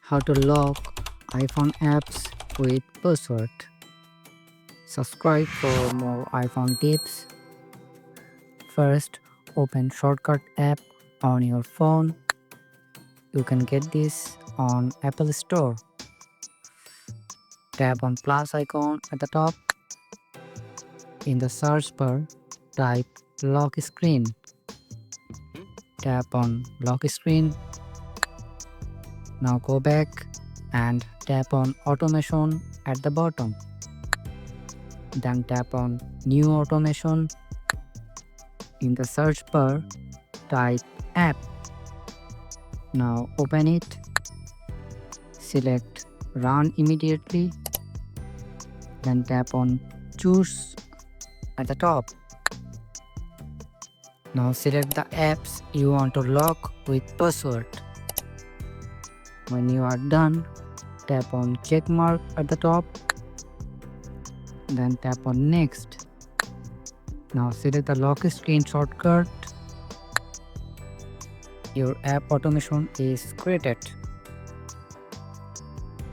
How to lock iPhone apps with password. Subscribe for more iPhone tips. First, open Shortcut app on your phone. You can get this on Apple Store. Tap on plus icon at the top. In the search bar, type lock screen. Tap on lock screen. Now go back and tap on automation at the bottom. Then tap on new automation. In the search bar, type app. Now open it. Select run immediately. Then tap on choose at the top. Now select the apps you want to lock with password. When you are done, tap on check mark at the top. Then tap on next. Now select the lock screen shortcut. Your app automation is created.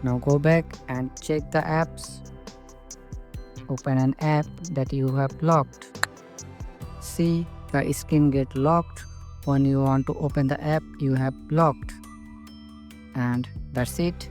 Now go back and check the apps. Open an app that you have locked. See, the screen get locked when you want to open the app you have locked. And that's it.